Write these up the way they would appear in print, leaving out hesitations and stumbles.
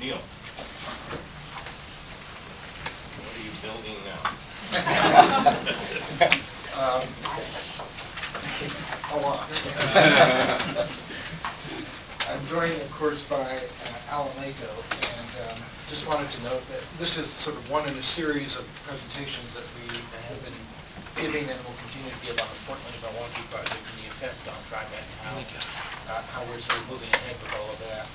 Neil, what are you building now? A lot. I'm joined, of course, by Alan Lako, and just wanted to note that this is sort of one in a series of presentations that we have been giving and will continue to give on the Portland-Milwaukie Project and the effect on TriMet and how we're sort of moving ahead with all of that,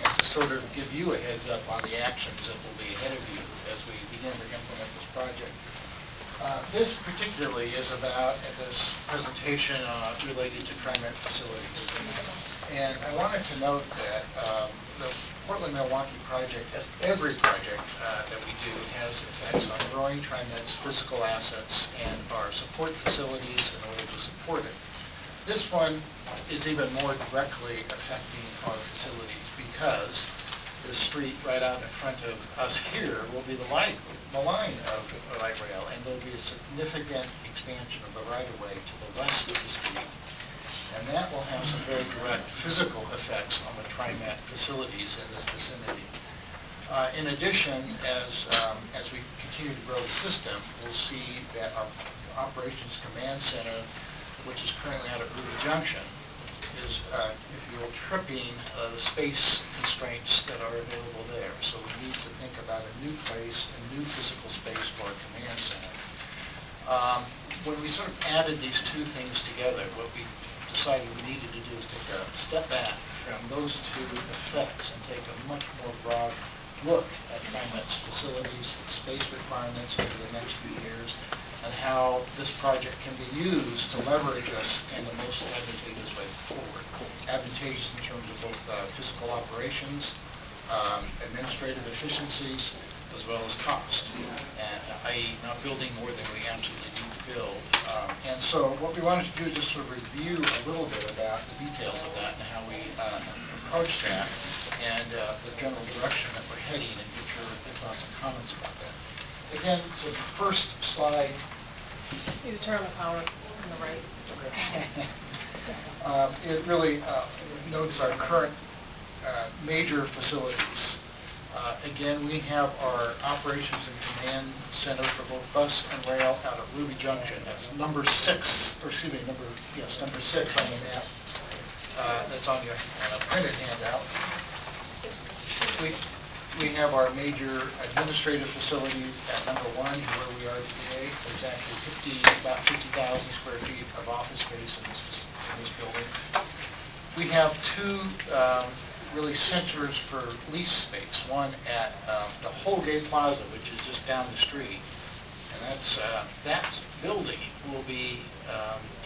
and to sort of give you a heads up on the actions that will be ahead of you as we begin to implement this project. This particularly is about this presentation related to TriMet facilities. And I wanted to note that the Portland-Milwaukie Project, as every project that we do, has effects on growing TriMet's physical assets and our support facilities in order to support it. This one is even more directly affecting our facilities because the street right out in front of us here will be the line of the light rail, and there will be a significant expansion of the right-of-way to the west of the street. And that will have some very direct physical effects on the TriMet facilities in this vicinity. In addition, as we continue to grow the system, we'll see that our operations command center, which is currently out of Ruby Junction, is, if you will, tripping the space constraints that are available there. So we need to think about a new place, a new physical space for our command center. When we sort of added these two things together, what we decided we needed to do is take a step back from those two effects and take a much more broad look at TriMet's facilities, space requirements over the next few years, and how this project can be used to leverage us in the most advantageous way forward. Advantageous in terms of both physical operations, administrative efficiencies, as well as cost, and i.e. not building more than we absolutely need to build. And so what we wanted to do is just sort of review a little bit about the details of that and how we approach that and the general direction that we're heading, and get your thoughts and comments about that. Again, so the first slide. You turn on the power on the right. Okay. It really notes our current major facilities. Again, we have our operations and command center for both bus and rail out at Ruby Junction. That's number 6, or excuse me, number 6 on the map. That's on your printed handout. We have our major administrative facilities at number 1, where we are today. There's actually about 50,000 square feet of office space in this building. We have two really centers for lease space. One at the Holgate Plaza, which is just down the street, and that building will be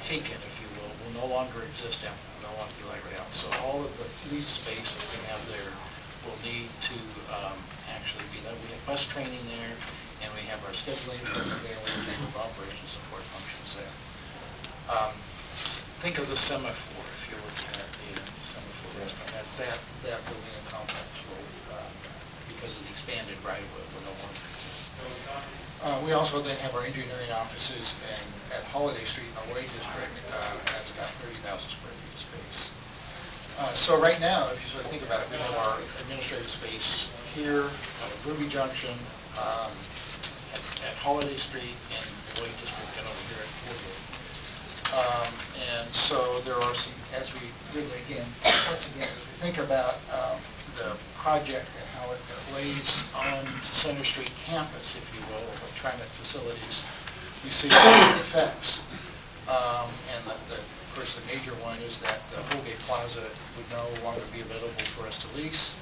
taken, if you will no longer exist down at Milwaukie Light Rail. So all of the lease space that we have there will need to actually be there. We have bus training there, and we have our scheduling equipment there, and we have operation support functions there. Think of the semaphore, if you're looking at the semaphore restaurant. That's that building and complex will, because of the expanded right-of-way, will no longer exist. We also then have our engineering offices at Holiday Street in our Way District, and that's about 30,000 square feet of space. So right now, if you sort of think about it, we have our administrative space here at Ruby Junction, at Holiday Street, and the Way District, and over here at Portland. And so there are some, as we really, once again, as we think about the project and how it lays on Center Street campus, if you will, of TriMet facilities, we see the effects. And of course, the major one is that the Holgate Plaza would no longer be available for us to lease.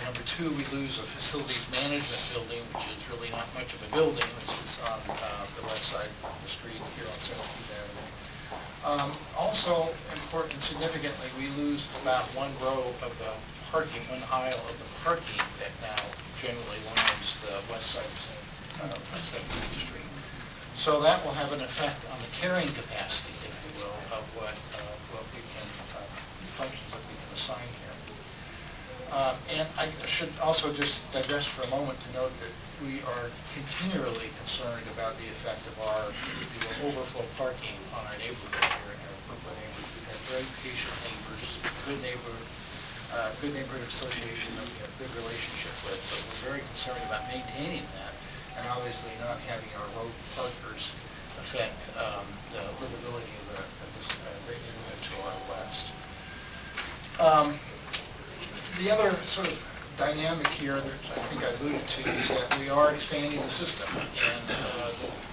Number 2, we lose a facilities management building, which is really not much of a building, which is on the west side of the street here on 17th Avenue. Also important, significantly, we lose about one row of the parking, one aisle of the parking that now generally lines the west side of 17th Street. So that will have an effect on the carrying capacity, if you will, of what we can, functions that we can assign here. And I should also just digress for a moment to note that we are continually concerned about the effect of our, if you will, overflow parking on our neighborhood here in our Brooklyn neighborhood. We have very patient neighbors, good neighborhood association, that we have concerned about maintaining that, and obviously not having our road partners affect the livability of this great neighborhood to our west. The other sort of dynamic here that I think I alluded to is that we are expanding the system, and the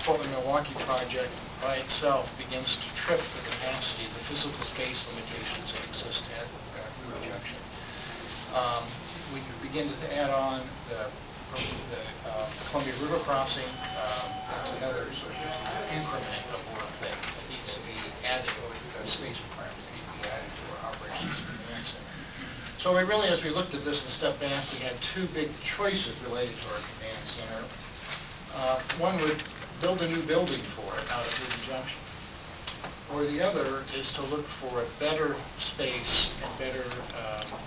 Portland-Milwaukie project by itself begins to trip the capacity, the physical space limitations that exist at River Junction. We begin to add on the Columbia River crossing. That's another sort of increment of work that needs to be added, or space requirements need to be added to our operations command center. So we really, as we looked at this and stepped back, we had two big choices related to our command center. One would build a new building for it out at River Junction, or the other is to look for a better space and better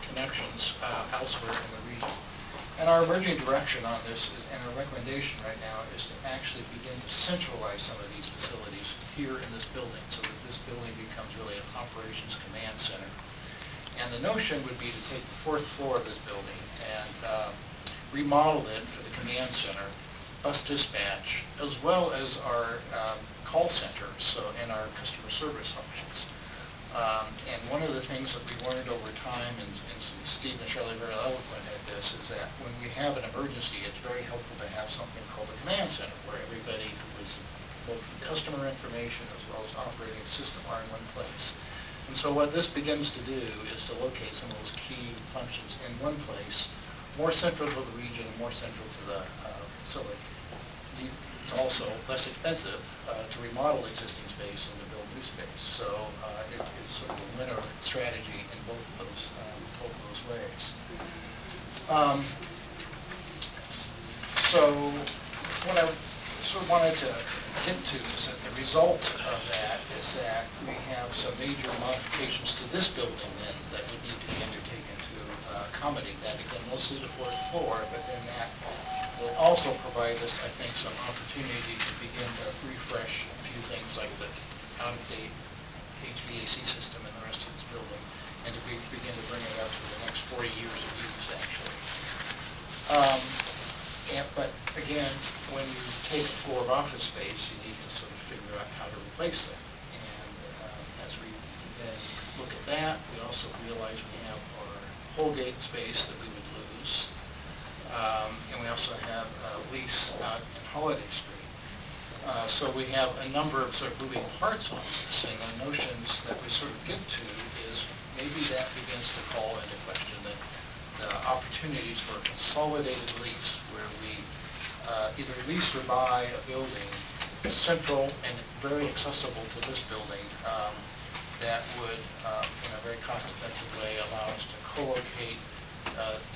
connections elsewhere in the region. And our emerging direction on this is, and our recommendation right now is to actually begin to centralize some of these facilities here in this building, so that this building becomes really an operations command center. And the notion would be to take the fourth floor of this building and remodel it for the command center, bus dispatch, as well as our call center, and our customer service functions. And one of the things that we learned over time, and Steve and Shirley very eloquent at this, is that when we have an emergency, it's very helpful to have something called a command center, where everybody who is both customer information as well as operating system are in one place. And so what this begins to do is to locate some of those key functions in one place, more central to the region, more central to the facility. It's also less expensive to remodel existing space and to build new space. So it is sort of a winner strategy in both of those ways. So what I sort of wanted to get to is that the result of that is that we have some major modifications to this building then that would need to be undertaken to accommodate that. Again, mostly the fourth floor, but then that will also provide us, I think, some opportunity to begin to refresh a few things like the out-of-date HVAC system in the rest of this building, and to begin to bring it up for the next 40 years of use, actually. But again, when you take a floor of office space, you need to sort of figure out how to replace that. And as we then look at that, we also realize we have our Holgate space that we would lose. And we also have a lease out in Holiday Street. So we have a number of sort of moving parts on this, and the notions that we sort of get to is maybe that begins to call into question the opportunities for a consolidated lease, where we either lease or buy a building central and very accessible to this building that would, in a very cost-effective way, allow us to co-locate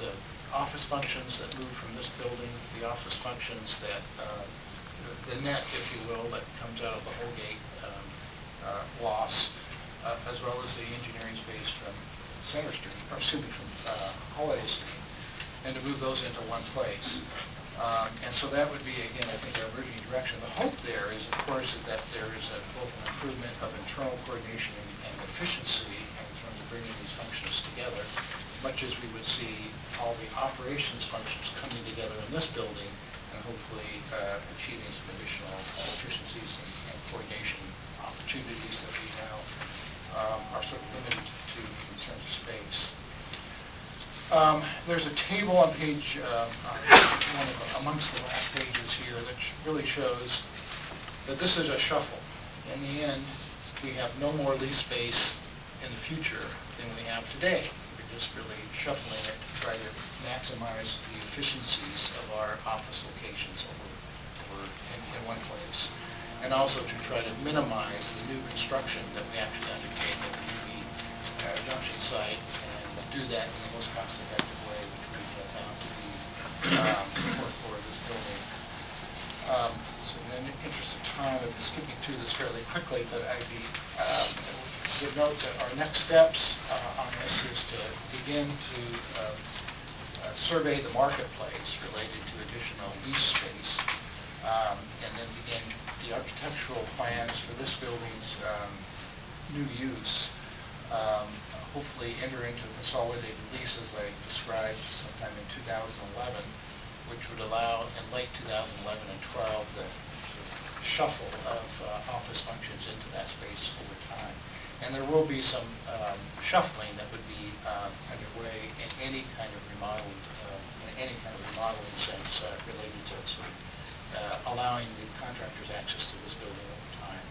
the office functions that move from this building, the office functions that, the net, if you will, that comes out of the Holgate loss, as well as the engineering space from Center Street, or excuse me, from Holiday Street, and to move those into one place. And so that would be, again, I think, our emerging direction. The hope there is, of course, is that there is both an improvement of internal coordination and efficiency in terms of bringing these functions together, much as we would see all the operations functions coming together in this building, and hopefully achieving some additional efficiencies and coordination opportunities that we now are sort of limited to in terms of space. There's a table on page, amongst the last pages here, that really shows that this is a shuffle. In the end, we have no more lease space in the future than we have today. We're just really shuffling it to try to maximize the efficiencies of our office locations over in one place, and also to try to minimize the new construction that we actually undertake at the Junction site, and do that in the most cost-effective way, which we have found to be the fourth floor of this building. So in the interest of time, I've been skipping through this fairly quickly, but would note that our next steps on this is to begin to survey the marketplace related to additional lease space, and then begin the architectural plans for this building's new use. Hopefully enter into a consolidated lease, as I described, sometime in 2011, which would allow in late 2011 and 12 the shuffle of office functions into that space over time. And there will be some shuffling that would be underway in any kind of remodeling sense related to it, so allowing the contractors access to this building over time.